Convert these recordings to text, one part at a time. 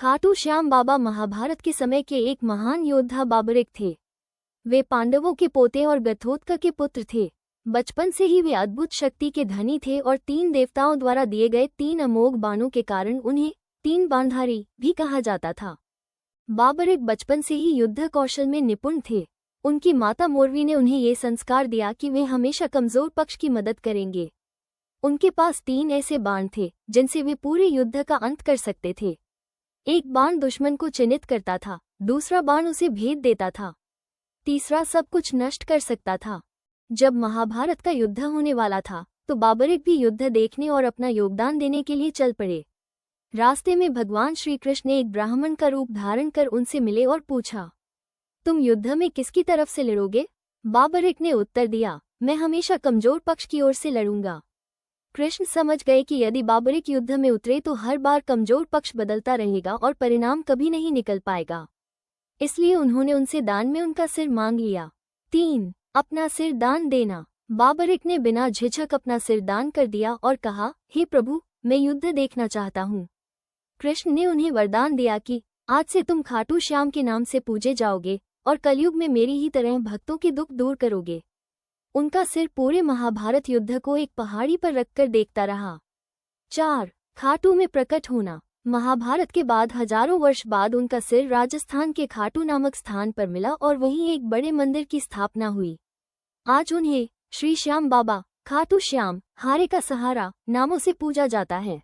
खाटू श्याम बाबा महाभारत के समय के एक महान योद्धा बाबरिक थे। वे पांडवों के पोते और गथोत्कच के पुत्र थे। बचपन से ही वे अद्भुत शक्ति के धनी थे और 3 देवताओं द्वारा दिए गए 3 अमोघ बाणों के कारण उन्हें 3 बाणधारी भी कहा जाता था। बाबरिक बचपन से ही युद्ध कौशल में निपुण थे। उनकी माता मोरवी ने उन्हें ये संस्कार दिया कि वे हमेशा कमजोर पक्ष की मदद करेंगे। उनके पास 3 ऐसे बाण थे जिनसे वे पूरे युद्ध का अंत कर सकते थे। एक बाण दुश्मन को चिन्हित करता था, दूसरा बाण उसे भेद देता था, तीसरा सब कुछ नष्ट कर सकता था। जब महाभारत का युद्ध होने वाला था तो बाबरिक भी युद्ध देखने और अपना योगदान देने के लिए चल पड़े। रास्ते में भगवान श्री कृष्ण ने एक ब्राह्मण का रूप धारण कर उनसे मिले और पूछा, तुम युद्ध में किसकी तरफ से लड़ोगे? बाबरिक ने उत्तर दिया, मैं हमेशा कमजोर पक्ष की ओर से लड़ूंगा। कृष्ण समझ गए कि यदि बाबरिक युद्ध में उतरे तो हर बार कमजोर पक्ष बदलता रहेगा और परिणाम कभी नहीं निकल पाएगा। इसलिए उन्होंने उनसे दान में उनका सिर मांग लिया। 3. अपना सिर दान देना। बाबरिक ने बिना झिझक अपना सिर दान कर दिया और कहा, हे प्रभु, मैं युद्ध देखना चाहता हूँ। कृष्ण ने उन्हें वरदान दिया कि आज से तुम खाटू श्याम के नाम से पूजे जाओगे और कलयुग में मेरी ही तरह भक्तों के दुख दूर करोगे। उनका सिर पूरे महाभारत युद्ध को एक पहाड़ी पर रखकर देखता रहा। 4. खाटू में प्रकट होना। महाभारत के बाद हजारों वर्ष बाद उनका सिर राजस्थान के खाटू नामक स्थान पर मिला और वहीं एक बड़े मंदिर की स्थापना हुई। आज उन्हें श्री श्याम बाबा, खाटू श्याम, हारे का सहारा नामों से पूजा जाता है।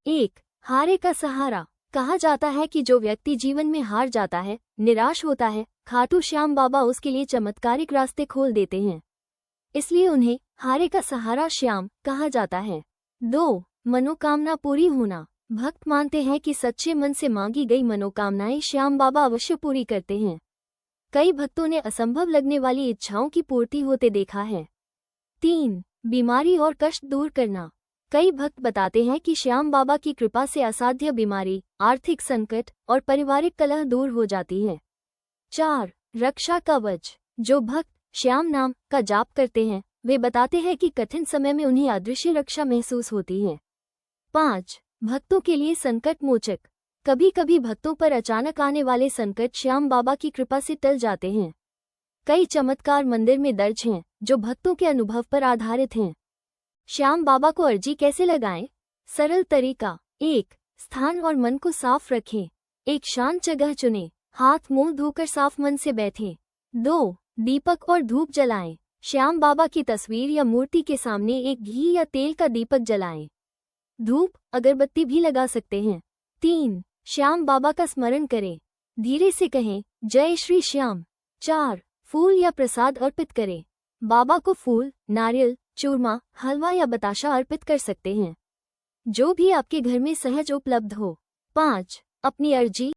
1. हारे का सहारा। कहा जाता है कि जो व्यक्ति जीवन में हार जाता है, निराश होता है, खाटू श्याम बाबा उसके लिए चमत्कारिक रास्ते खोल देते हैं। इसलिए उन्हें हारे का सहारा श्याम कहा जाता है। 2. मनोकामना पूरी होना। भक्त मानते हैं कि सच्चे मन से मांगी गई मनोकामनाएं श्याम बाबा अवश्य पूरी करते हैं। कई भक्तों ने असंभव लगने वाली इच्छाओं की पूर्ति होते देखा है। 3. बीमारी और कष्ट दूर करना। कई भक्त बताते हैं कि श्याम बाबा की कृपा से असाध्य बीमारी, आर्थिक संकट और पारिवारिक कलह दूर हो जाती है। 4. रक्षा कवच। जो भक्त श्याम नाम का जाप करते हैं वे बताते हैं कि कठिन समय में उन्हें अदृश्य रक्षा महसूस होती है। 5. भक्तों के लिए संकट मोचक। कभी कभी भक्तों पर अचानक आने वाले संकट श्याम बाबा की कृपा से टल जाते हैं। कई चमत्कार मंदिर में दर्ज हैं जो भक्तों के अनुभव पर आधारित हैं। श्याम बाबा को अर्जी कैसे लगाएं? सरल तरीका। 1. स्थान और मन को साफ रखें। एक शांत जगह चुनें। हाथ मुंह धोकर साफ मन से बैठें। 2. दीपक और धूप जलाएं। श्याम बाबा की तस्वीर या मूर्ति के सामने एक घी या तेल का दीपक जलाएं। धूप, अगरबत्ती भी लगा सकते हैं। 3. श्याम बाबा का स्मरण करें। धीरे से कहें, जय श्री श्याम। 4. फूल या प्रसाद अर्पित करें। बाबा को फूल, नारियल, चूरमा, हलवा या बताशा अर्पित कर सकते हैं, जो भी आपके घर में सहज उपलब्ध हो। 5. अपनी अर्जी